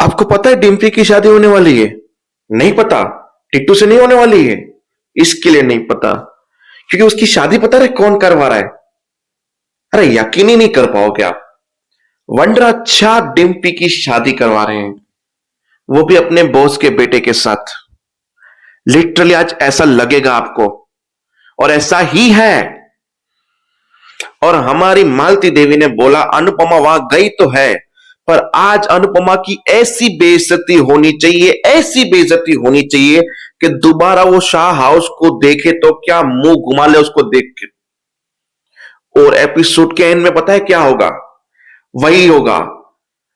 आपको पता है डिम्पी की शादी होने वाली है? नहीं पता? टिट्टू से नहीं होने वाली है? इसके लिए नहीं पता क्योंकि उसकी शादी पता है कौन करवा रहा है? अरे यकीन ही नहीं कर पाओगे आप। वनराज शाह डिम्पी की शादी करवा रहे हैं, वो भी अपने बॉस के बेटे के साथ। लिटरली आज ऐसा लगेगा आपको, और ऐसा ही है। और हमारी मालती देवी ने बोला अनुपमा वहां गई तो है, पर आज अनुपमा की ऐसी बेइज्जती होनी चाहिए, ऐसी बेइज्जती होनी चाहिए कि दोबारा वो शाह हाउस को देखे तो क्या मुंह घुमा ले उसको देख के। और एपिसोड के एंड में पता है क्या होगा? वही होगा,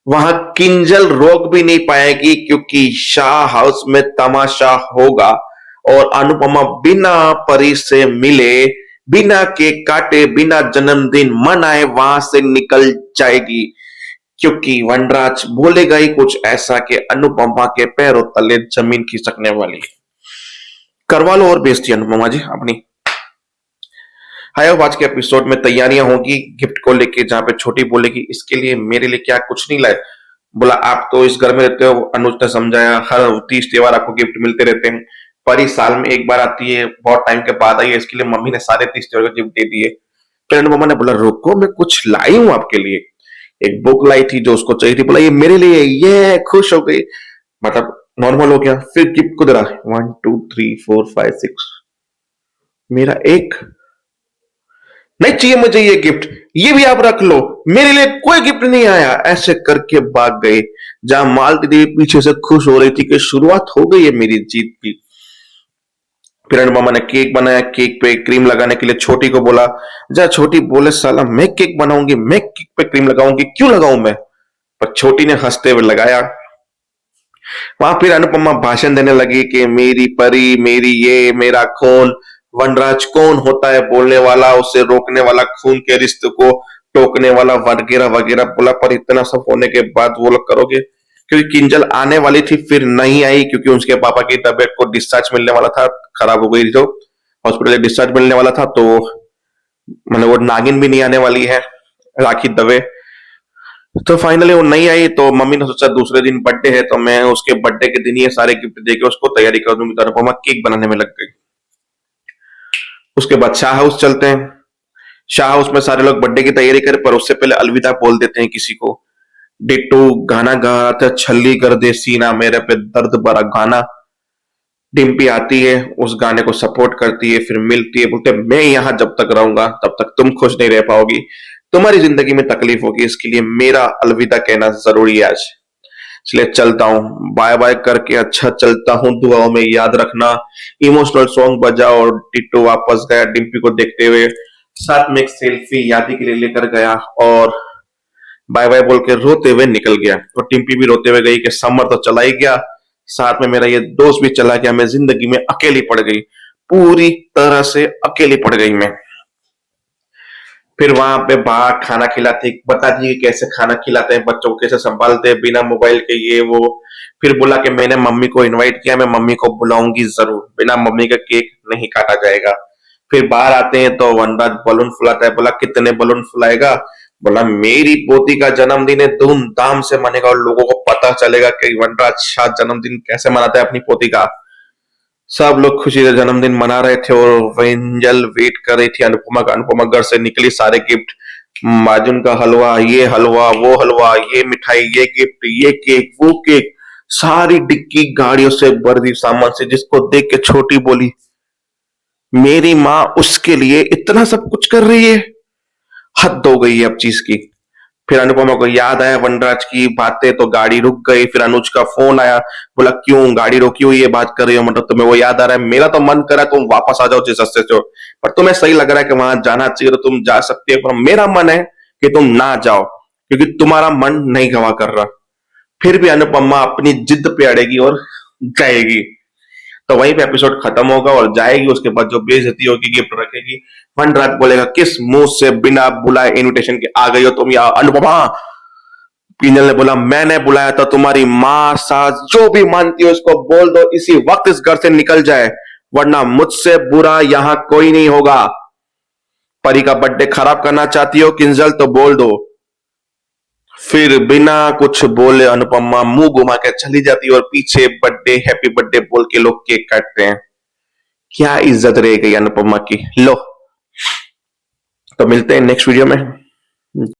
वहां किंजल रोक भी नहीं पाएगी क्योंकि शाह हाउस में तमाशा होगा और अनुपमा बिना परी से मिले, बिना केक काटे, बिना जन्मदिन मनाए वहां से निकल जाएगी क्योंकि वनराज बोलेगा ही कुछ ऐसा कि अनुपमा के पैरों तले जमीन खिसकने वाली है। करवा लो और बेइज्जती अनुपमा जी अपनी। हाय, आज के एपिसोड में तैयारियां होगी गिफ्ट को लेके, जहां पे छोटी बोलेगी इसके लिए मेरे लिए क्या कुछ नहीं लाए। बोला आप तो इस घर में रहते हो, अनुज ने समझाया, हर 30 त्योहार आपको गिफ्ट मिलते रहते हैं, परी साल में एक बार आती है, बहुत टाइम के बाद आई है, इसके लिए मम्मी ने सारे 30 त्योहार का गिफ्ट दे दिए। फिर अनुपमा ने बोला रुको मैं कुछ लाई हूं आपके लिए, एक बुक लाई थी जो उसको चाहिए थी, बोला ये मेरे लिए, ये खुश हो गई, मतलब नॉर्मल हो गया। फिर गिफ्ट को दे रहा, 1 2 3 4 5 6, मेरा एक नहीं चाहिए मुझे ये गिफ्ट, ये भी आप रख लो, मेरे लिए कोई गिफ्ट नहीं आया, ऐसे करके भाग गए। जहां मालती देवी पीछे से खुश हो रही थी कि शुरुआत हो गई है मेरी जीत की। फिर अनुपमा ने केक बनाया, केक पे क्रीम लगाने के लिए छोटी को बोला, जा छोटी, बोले साला मैं केक बनाऊंगी, मैं केक पे क्रीम लगाऊंगी, क्यों लगाऊं मैं? पर छोटी ने हंसते हुए लगाया। वहां फिर अनुपमा भाषण देने लगी कि मेरी परी, मेरी ये, मेरा खून, वनराज कौन होता है बोलने वाला, उसे रोकने वाला, खून के रिश्ते को टोकने वाला, वगैरह वगैरह बोला। पर इतना सब होने के बाद वो लोग करोगे? क्योंकि किंजल आने वाली थी फिर नहीं आई क्योंकि उसके पापा की तबीयत को डिस्चार्ज मिलने वाला था, खराब हो गई, जो हॉस्पिटल डिस्चार्ज मिलने वाला था, तो मतलब वो नागिन भी नहीं आने वाली है, राखी दवे। तो फाइनली वो नहीं आई, तो मम्मी ने सोचा दूसरे दिन बर्थडे है तो मैं उसके बर्थडे के दिन ये सारे गिफ्ट देके उसको तैयारी कर दूंगी। तो अनुपमा केक बनाने में लग गई। उसके बाद शाह हाउस चलते हैं। शाह हाउस में सारे लोग बर्थडे की तैयारी करें, पर उससे पहले अलविदा बोल देते हैं किसी को। डिट्टू गाना गा रहा था, छल्ली कर दे सीना मेरे पे दर्द भरा गाना। डिम्पी आती है, उस गाने को सपोर्ट करती है, फिर मिलती है, बोलते मैं यहां जब तक रहूंगा तब तक तुम खुश नहीं रह पाओगी, तुम्हारी जिंदगी में तकलीफ होगी, इसके लिए मेरा अलविदा कहना जरूरी है आज, इसलिए चलता हूँ, बाय बाय करके अच्छा चलता हूँ, दुआओं में याद रखना। इमोशनल सॉन्ग बजा और टिट्टू वापस गया डिम्पी को देखते हुए, साथ में एक सेल्फी यादी के लिए लेकर गया और बाय बाय बोल के रोते हुए निकल गया। और डिम्पी भी रोते हुए गई कि समर तो चला ही गया, साथ में मेरा ये दोस्त भी चला गया, मैं जिंदगी में अकेली पड़ गई, पूरी तरह से अकेली पड़ गई मैं। फिर वहां पे बाहर खाना खिलाते, बताती है कि कैसे खाना खिलाते हैं, बच्चों को कैसे संभालते हैं बिना मोबाइल के, ये वो। फिर बोला कि मैंने मम्मी को इनवाइट किया, मैं मम्मी को बुलाऊंगी जरूर, बिना मम्मी का केक नहीं काटा जाएगा। फिर बाहर आते हैं तो वनराज बलून फुलाता है, बोला कितने बलून फुलाएगा? बोला मेरी पोती का जन्मदिन है, धूमधाम से मनेगा और लोगों को पता चलेगा कि वनराज शाह जन्मदिन कैसे मनाता है अपनी पोती का। सब लोग खुशी से जन्मदिन मना रहे थे और वेंजल वेट कर रही थी अनुपमा का। अनुपमा घर से निकली, सारे गिफ्ट, माजून का हलवा, ये हलवा, वो हलवा, ये मिठाई, ये गिफ्ट, ये केक, वो केक, सारी डिक्की गाड़ियों से भर दी सामान से, जिसको देख के छोटी बोली मेरी माँ उसके लिए इतना सब कुछ कर रही है, हद हो गई है अब चीज की। फिर अनुपमा को याद आया वनराज की बातें, तो गाड़ी रुक गई। फिर अनुज का फोन आया, बोला क्यों गाड़ी रोकी हुई है, बात कर रही हो, मतलब तुम्हें वो याद आ रहा है? मेरा तो मन करा तुम वापस आ जाओ जिस रास्ते से, पर तुम्हें सही लग रहा है कि वहां जाना चाहिए तो तुम जा सकती हो, पर मेरा मन है कि तुम ना जाओ क्योंकि तुम्हारा मन नहीं गवा कर रहा। फिर भी अनुपमा अपनी जिद पे अड़ेगी और जाएगी, तो वहीं पे एपिसोड खत्म होगा और जाएगी। उसके बाद जो बेइज्जती होगी, गिफ्ट रखेगी, वनराज बोलेगा किस मुंह से बिना बुलाए इनविटेशन के आ गई हो तुम यहाँ अनुपमा? किंजल ने बोला मैंने बुलाया था, तुम्हारी माँ सास जो भी मानती हो उसको बोल दो इसी वक्त इस घर से निकल जाए, वरना मुझसे बुरा यहाँ कोई नहीं होगा। परी का बर्थडे खराब करना चाहती हो किंजल तो बोल दो। फिर बिना कुछ बोले अनुपमा मुंह घुमा के चली जाती है और पीछे बर्थडे हैप्पी बर्थडे बोल के लोग केक काटते हैं। क्या इज्जत रह गई अनुपमा की। लो, तो मिलते हैं नेक्स्ट वीडियो में।